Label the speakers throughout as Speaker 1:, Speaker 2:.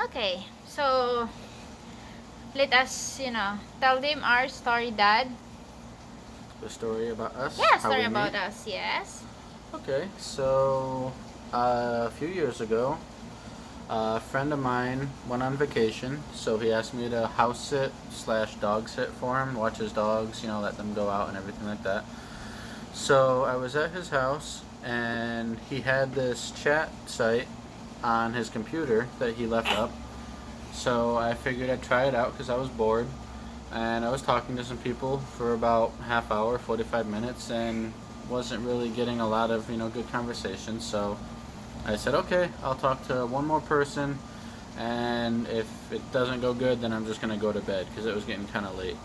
Speaker 1: Okay, so let us, tell them our story, Dad.
Speaker 2: The story about us,
Speaker 1: Yeah,
Speaker 2: how
Speaker 1: story
Speaker 2: we
Speaker 1: about
Speaker 2: meet.
Speaker 1: us, yes.
Speaker 2: Okay, so a few years ago, a friend of mine went on vacation, so he asked me to house sit slash dog sit for him, watch his dogs, let them go out and everything like that. So I was at his house, and he had this chat site on his computer that he left up. So I figured I'd try it out because I was bored, and I was talking to some people for about half hour, 45 minutes, and wasn't really getting a lot of good conversation. So I said, okay, I'll talk to one more person, and if it doesn't go good, then I'm just gonna go to bed because it was getting kind of late.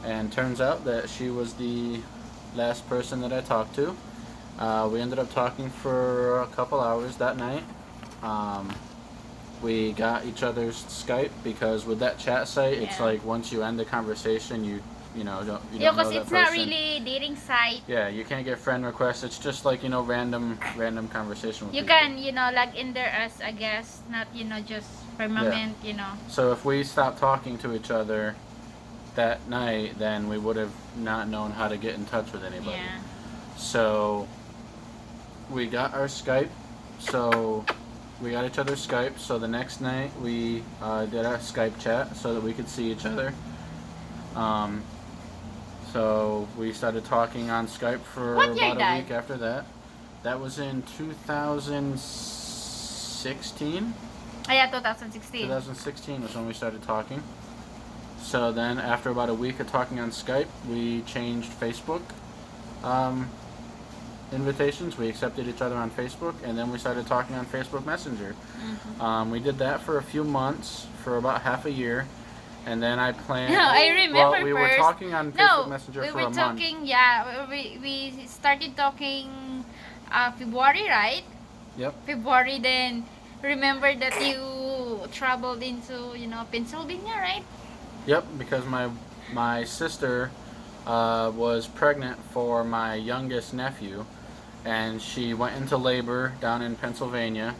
Speaker 2: And turns out that she was the last person that I talked to. We ended up talking for a couple hours that night. Um, we got each other's Skype because with that chat site, it's
Speaker 1: Yeah.
Speaker 2: like once you end the conversation, you
Speaker 1: Yeah,
Speaker 2: don't know
Speaker 1: because
Speaker 2: that
Speaker 1: it's not
Speaker 2: person.
Speaker 1: really dating site.
Speaker 2: Yeah, you can't get friend requests. It's just like random conversation with
Speaker 1: You
Speaker 2: people.
Speaker 1: can, log in there as a guest, not, just
Speaker 2: Yeah.
Speaker 1: permanent.
Speaker 2: So if we stopped talking to each other that night, then we would have not known how to get in touch with anybody.
Speaker 1: Yeah.
Speaker 2: So we got our Skype. So we got each other's Skype. So the next night we did our Skype chat so that we could see each other. Um, so we started talking on Skype for
Speaker 1: What year,
Speaker 2: about a
Speaker 1: Dad?
Speaker 2: week after that. That was in 2016.
Speaker 1: Ah, yeah, 2016.
Speaker 2: 2016 was when we started talking. So then, after about a week of talking on Skype, we changed Facebook um, invitations. We accepted each other on Facebook, and then we started talking on Facebook Messenger. We did that for a few months, for about half a year, and then I planned.
Speaker 1: No, I remember
Speaker 2: Well, we were
Speaker 1: first.
Speaker 2: talking on Facebook
Speaker 1: No,
Speaker 2: Messenger
Speaker 1: we
Speaker 2: for
Speaker 1: were
Speaker 2: a month.
Speaker 1: talking. Yeah, we started talking February, right?
Speaker 2: Yep.
Speaker 1: February. Then remember that you traveled into Pennsylvania, right?
Speaker 2: Yep. Because my sister was pregnant for my youngest nephew, and she went into labor down in Pennsylvania.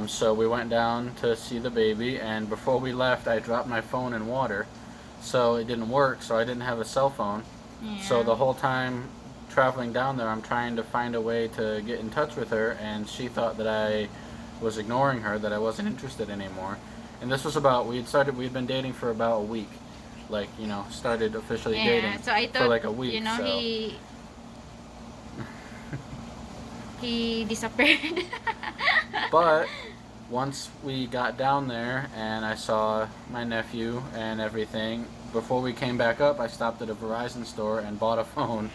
Speaker 2: So we went down to see the baby, and before we left, I dropped my phone in water, so it didn't work. So I didn't have a cell phone. So
Speaker 1: Yeah.
Speaker 2: the whole time traveling down there, I'm trying to find a way to get in touch with her, and she thought that I was ignoring her, that I wasn't interested anymore. And this was about we'd been dating for about a week, like started officially
Speaker 1: Yeah.
Speaker 2: dating
Speaker 1: So I
Speaker 2: for
Speaker 1: thought
Speaker 2: like a week. So
Speaker 1: he disappeared.
Speaker 2: But once we got down there and I saw my nephew and everything, before we came back up, I stopped at a Verizon store and bought a phone.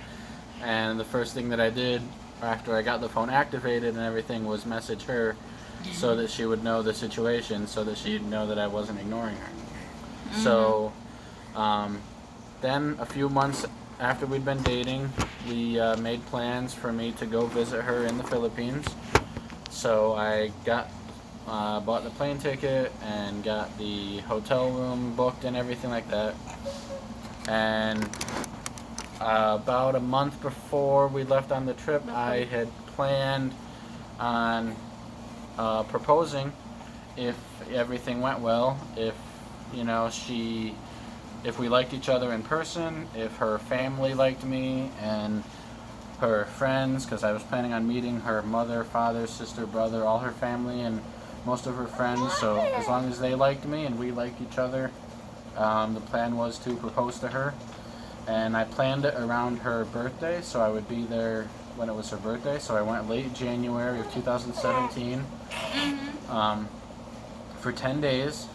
Speaker 2: And the first thing that I did after I got the phone activated and everything was message her so that she would know the situation, so that she'd know that I wasn't ignoring her. So um, then a few months after we'd been dating, we made plans for me to go visit her in the Philippines. So I bought the plane ticket and got the hotel room booked and everything like that. And about a month before we left on the trip, I had planned on proposing if everything went well, if she if we liked each other in person, if her family liked me, and her friends, because I was planning on meeting her mother, father, sister, brother, all her family, and most of her friends. So as long as they liked me and we liked each other, the plan was to propose to her. And I planned it around her birthday, so I would be there when it was her birthday. So I went late January of 2017 for 10 days.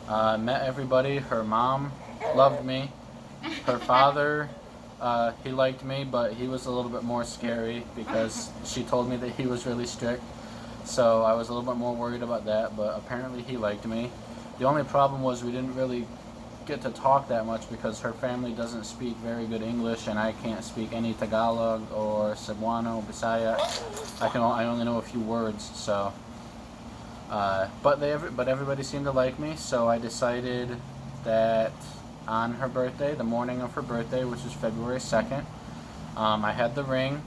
Speaker 2: Met everybody. Her mom loved me. Her father, he liked me, but he was a little bit more scary because she told me that he was really strict. So I was a little bit more worried about that, but apparently he liked me. The only problem was we didn't really get to talk that much because her family doesn't speak very good English, and I can't speak any Tagalog or Cebuano, Bisaya. I only know a few words. So, but everybody seemed to like me. So I decided that on her birthday, the morning of her birthday, which is February 2nd, I had the ring,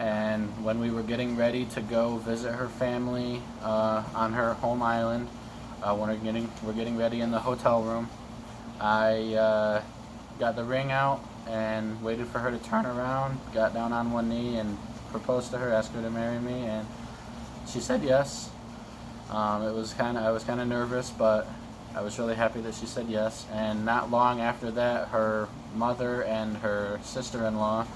Speaker 2: And when we were getting ready to go visit her family on her home island, when we're getting ready in the hotel room, I got the ring out and waited for her to turn around, got down on one knee and proposed to her, asked her to marry me, and she said yes. I was kind of nervous, but I was really happy that she said yes. And not long after that, her mother and her sister-in-law,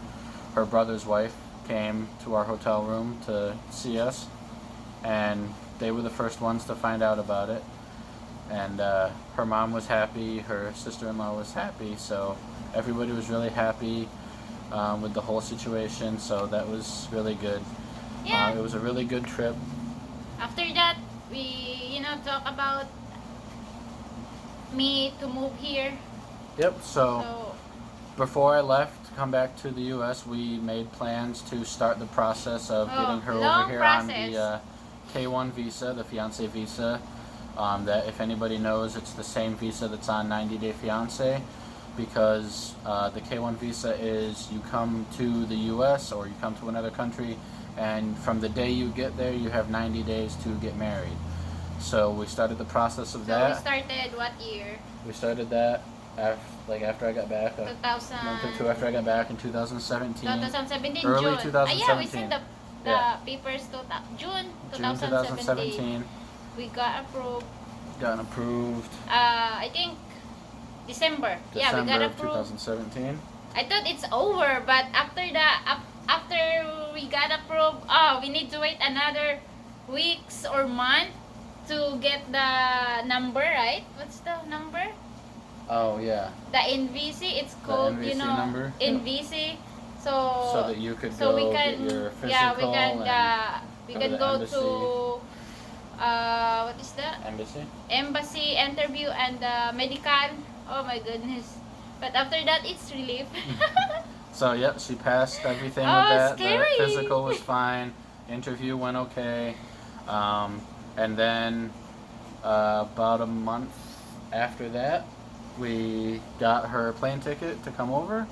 Speaker 2: her brother's wife, came to our hotel room to see us, and they were the first ones to find out about it. And her mom was happy, her sister-in-law was happy, so everybody was really happy with the whole situation, so that was really good.
Speaker 1: Yeah.
Speaker 2: It was a really good trip.
Speaker 1: After that, we talk about me to move here.
Speaker 2: Yep, so
Speaker 1: So
Speaker 2: before I left to come back to the U.S., we made plans to start the process of getting her over
Speaker 1: long
Speaker 2: here on
Speaker 1: process.
Speaker 2: the K1 visa, the fiancé visa. That if anybody knows, it's the same visa that's on 90 Day Fiancé, because the K1 visa is you come to the U.S. or you come to another country, and from the day you get there, you have 90 days to get married. So we started the process of
Speaker 1: So
Speaker 2: that.
Speaker 1: we started what year?
Speaker 2: We started that after I got back, a
Speaker 1: 2000.
Speaker 2: month or two after I got back in 2017.
Speaker 1: 2017
Speaker 2: Early
Speaker 1: June.
Speaker 2: 2017.
Speaker 1: Yeah, we sent the
Speaker 2: Yeah.
Speaker 1: papers to June
Speaker 2: June 2017.
Speaker 1: We got approved.
Speaker 2: Gotten approved.
Speaker 1: I think December. Yeah, we got
Speaker 2: December of
Speaker 1: approved.
Speaker 2: 2017.
Speaker 1: I thought it's over, but after we got approved, we need to wait another weeks or month to get the number, right? What's the number?
Speaker 2: Oh yeah.
Speaker 1: The NVC. It's called,
Speaker 2: NVC number?
Speaker 1: NVC. So
Speaker 2: that you could
Speaker 1: so
Speaker 2: go
Speaker 1: we can,
Speaker 2: get your physical
Speaker 1: yeah, we can
Speaker 2: go to the
Speaker 1: go
Speaker 2: embassy.
Speaker 1: to what is that? Embassy interview and medical. Oh my goodness. But after that, it's relief.
Speaker 2: So yep, she passed everything
Speaker 1: Oh,
Speaker 2: with that.
Speaker 1: scary.
Speaker 2: The physical was fine. Interview went okay. And then about a month after that, we got her plane ticket to come over,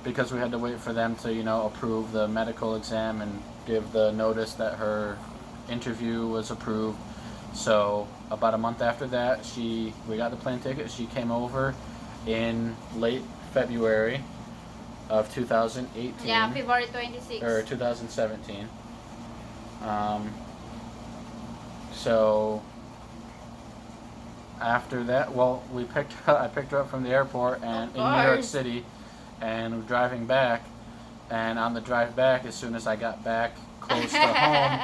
Speaker 2: because we had to wait for them to approve the medical exam and give the notice that her interview was approved. So about a month after that, we got the plane ticket. She came over in late February of 2018.
Speaker 1: Yeah, February 26th.
Speaker 2: Or 2017. So after that, well, I picked her up from the airport and in New York City, and we're driving back. And on the drive back, as soon as I got back close to home,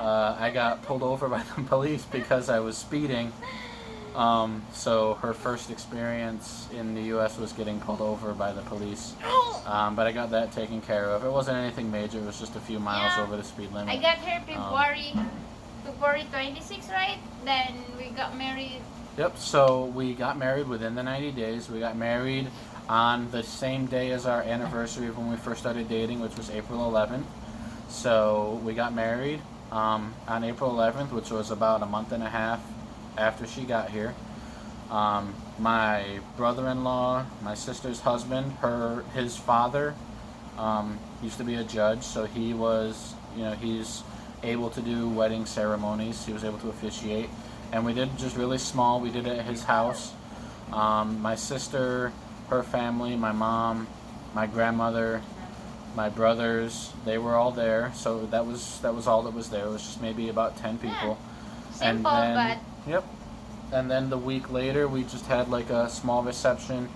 Speaker 2: I got pulled over by the police because I was speeding. So her first experience in the U.S. was getting pulled over by the police. But I got that taken care of. It wasn't anything major. It was just a few miles over the speed limit.
Speaker 1: I got her February 26, right? Then we got married.
Speaker 2: Yep, so we got married within the 90 days. We got married on the same day as our anniversary of when we first started dating, which was April 11th. So we got married on April 11th, which was about a month and a half after she got here. My brother-in-law, my sister's husband, his father used to be a judge, so he was, he's able to do wedding ceremonies. He was able to officiate, and we did just really small. We did it at his house. My sister, her family, my mom, my grandmother, my brothers, they were all there. So that was all that was there. It was just maybe about 10 people.
Speaker 1: Simple,
Speaker 2: and then,
Speaker 1: but
Speaker 2: yep. And then the week later, we just had like a small reception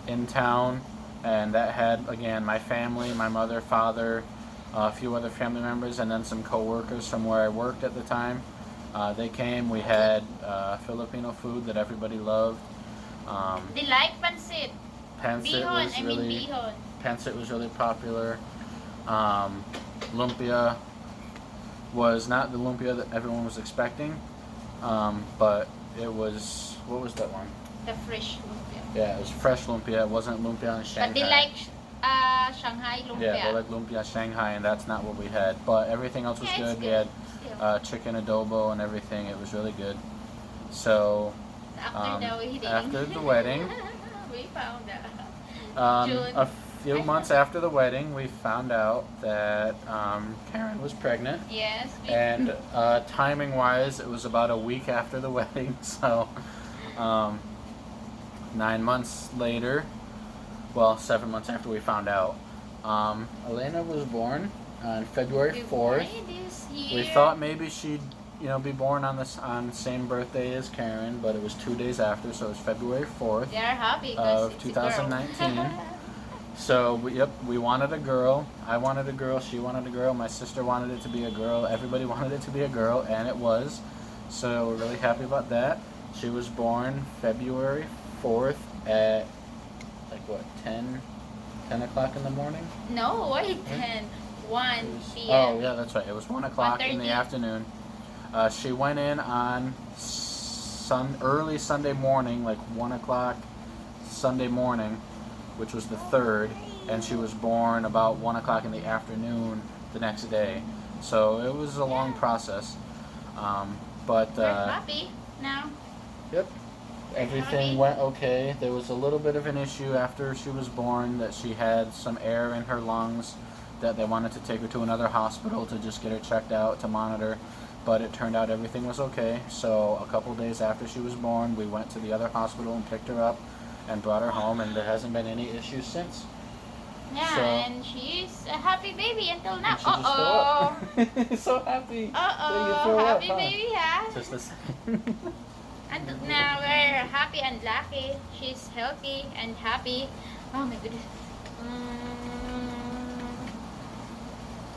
Speaker 2: in town, and that had, again, my family, my mother, father, a few other family members, and then some co-workers from where I worked at the time. They came. We had Filipino food that everybody loved.
Speaker 1: they like pancit.
Speaker 2: Bihon. Pancit was really popular. Lumpia was not the lumpia that everyone was expecting, but it was, what was that one?
Speaker 1: The fresh lumpia.
Speaker 2: Yeah, it was fresh lumpia. It wasn't lumpia in Shanghai.
Speaker 1: But they like Shanghai lumpia.
Speaker 2: Yeah, they like lumpia Shanghai, and that's not what we had. But everything else was good. We had chicken adobo and everything. It was really good. So
Speaker 1: After the wedding.
Speaker 2: after the wedding,
Speaker 1: we found out. June.
Speaker 2: few months after the wedding, we found out that Karen was pregnant.
Speaker 1: Yes.
Speaker 2: And timing-wise, it was about a week after the wedding. So 9 months later, well, 7 months after we found out, Elena was born on February 4th.
Speaker 1: This
Speaker 2: We
Speaker 1: year.
Speaker 2: thought maybe she'd, be born on the same birthday as Karen, but it was 2 days after, so it was February 4th
Speaker 1: They are happy because
Speaker 2: of
Speaker 1: it's a girl.
Speaker 2: 2019. So we wanted a girl. I wanted a girl. She wanted a girl. My sister wanted it to be a girl. Everybody wanted it to be a girl, and it was. So we're really happy about that. She was born February 4th at 10 o'clock in the morning.
Speaker 1: No, wait, 10. 1 p.m.
Speaker 2: Oh yeah, that's right. It was 1 o'clock in the
Speaker 1: 1:30.
Speaker 2: afternoon. She went in on early Sunday morning, like 1 o'clock Sunday morning, which was the 3rd, and she was born about 1 o'clock in the afternoon the next day. So it was a long process. But
Speaker 1: We're happy now.
Speaker 2: yep, everything
Speaker 1: happy.
Speaker 2: went okay. There was a little bit of an issue after she was born that she had some air in her lungs that they wanted to take her to another hospital to just get her checked out to monitor. But it turned out everything was okay. So a couple days after she was born, we went to the other hospital and picked her up and brought her home, and there hasn't been any issues since.
Speaker 1: Yeah,
Speaker 2: So-
Speaker 1: and she's a happy baby until now.
Speaker 2: And she just threw up. So happy. that you threw up,
Speaker 1: Happy
Speaker 2: huh?
Speaker 1: baby, huh?
Speaker 2: Just the same.
Speaker 1: And now we're happy and lucky. She's healthy and happy. Oh my goodness.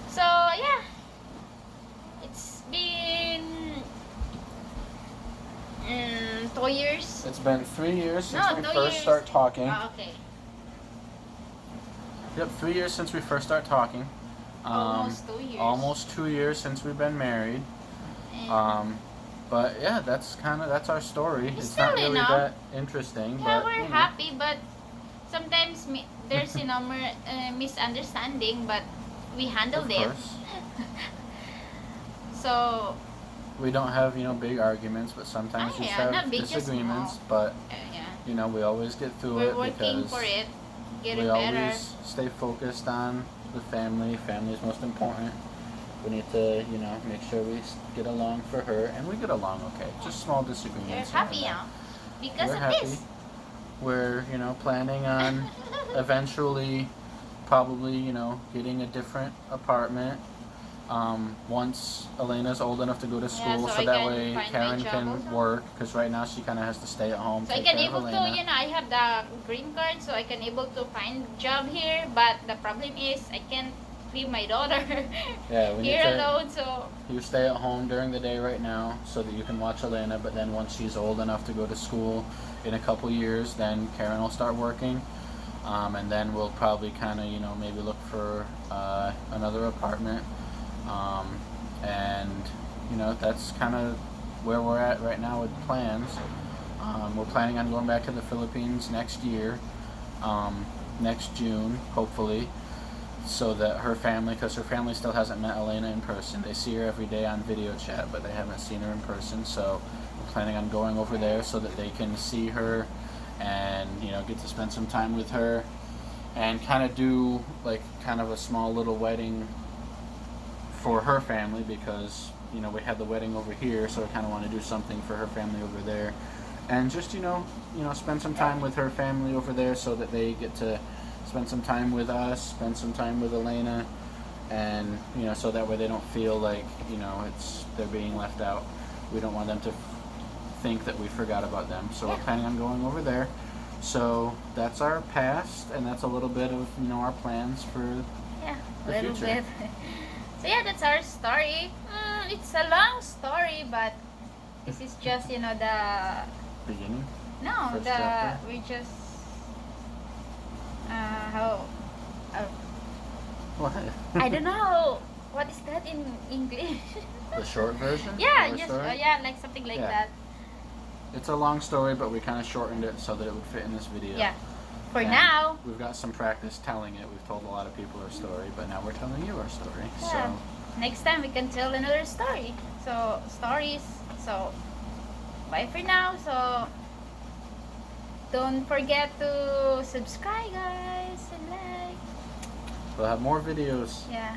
Speaker 1: So yeah, it's been 2 years.
Speaker 2: It's been 3 years since
Speaker 1: No,
Speaker 2: we
Speaker 1: 2
Speaker 2: first
Speaker 1: years.
Speaker 2: start talking.
Speaker 1: Oh, okay.
Speaker 2: Yep, 3 years since we first start talking.
Speaker 1: Almost 2 years.
Speaker 2: Almost 2 years since we've been married.
Speaker 1: And
Speaker 2: But yeah, that's our story.
Speaker 1: It's
Speaker 2: It's not
Speaker 1: still
Speaker 2: really
Speaker 1: enough.
Speaker 2: that interesting.
Speaker 1: yeah,
Speaker 2: but,
Speaker 1: we're
Speaker 2: you know.
Speaker 1: happy, but sometimes there's misunderstanding, but we handled
Speaker 2: Of
Speaker 1: it.
Speaker 2: course.
Speaker 1: So
Speaker 2: We don't have, big arguments, but sometimes
Speaker 1: Oh,
Speaker 2: just
Speaker 1: yeah,
Speaker 2: have
Speaker 1: not big, just
Speaker 2: disagreements.
Speaker 1: small.
Speaker 2: But,
Speaker 1: yeah,
Speaker 2: we always get through
Speaker 1: we're
Speaker 2: it
Speaker 1: working
Speaker 2: because
Speaker 1: for it,
Speaker 2: we
Speaker 1: getting better.
Speaker 2: always stay focused on the family. Family is most important. We need to, make sure we get along for her, and we get along okay. Just small
Speaker 1: We're
Speaker 2: disagreements.
Speaker 1: happy
Speaker 2: here and
Speaker 1: now because
Speaker 2: We're
Speaker 1: of
Speaker 2: happy.
Speaker 1: this.
Speaker 2: We're, planning on eventually, probably, getting a different apartment. Once Elena's old enough to go to school,
Speaker 1: so
Speaker 2: so
Speaker 1: I
Speaker 2: that
Speaker 1: can
Speaker 2: way
Speaker 1: find my
Speaker 2: Karen
Speaker 1: job
Speaker 2: can
Speaker 1: also.
Speaker 2: work, because right now she kind of has to stay at home.
Speaker 1: So I
Speaker 2: take
Speaker 1: can
Speaker 2: care of
Speaker 1: able to,
Speaker 2: Elena.
Speaker 1: I have the green card, so I can able to find job here. But the problem is I can't leave my daughter
Speaker 2: Yeah, we need
Speaker 1: here
Speaker 2: to.
Speaker 1: alone. So
Speaker 2: You stay at home during the day right now so that you can watch Elena, but then once she's old enough to go to school in a couple years, then Karen will start working. And then we'll probably kind of, maybe look for another apartment. And, that's kind of where we're at right now with plans. We're planning on going back to the Philippines next year, next June, hopefully. So that her family, because her family still hasn't met Elena in person. They see her every day on video chat, but they haven't seen her in person. So we're planning on going over there so that they can see her and, get to spend some time with her and kind of do kind of a small little wedding for her family, because, we had the wedding over here, so I kind of want to do something for her family over there. And just, spend some time with her family over there so that they get to spend some time with us, spend some time with Elena, and so that way they don't feel like they're being left out. We don't want them to think that we forgot about them. So we're planning on going over there. So that's our past, and that's a little bit of our plans for
Speaker 1: yeah,
Speaker 2: the
Speaker 1: a little
Speaker 2: future.
Speaker 1: bit. So yeah, that's our story. It's a long story, but this is just the
Speaker 2: beginning.
Speaker 1: no
Speaker 2: First
Speaker 1: the
Speaker 2: chapter?
Speaker 1: we just how
Speaker 2: What?
Speaker 1: I don't know what is that in English.
Speaker 2: The short version?
Speaker 1: Yeah,
Speaker 2: of the
Speaker 1: just
Speaker 2: story?
Speaker 1: like something like
Speaker 2: Yeah.
Speaker 1: that.
Speaker 2: It's a long story, but we kind of shortened it so that it would fit in this video.
Speaker 1: Yeah. For
Speaker 2: And
Speaker 1: now,
Speaker 2: we've got some practice telling it. We've told a lot of people our story, but now we're telling you our story.
Speaker 1: yeah.
Speaker 2: So
Speaker 1: Next time we can tell another story. So stories. So bye for now. So Don't forget to subscribe, guys, and like.
Speaker 2: We'll have more videos.
Speaker 1: Yeah.